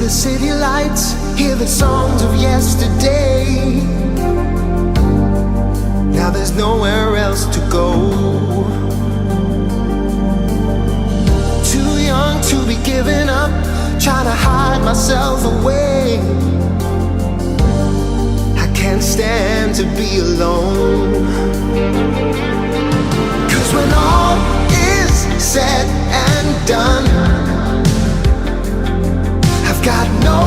the city lights, hear the songs of yesterday. Now there's nowhere else to go. Too young to be giving up, trying to hide myself away. I can't stand to be alone. 'Cause when all is said and done, I've got no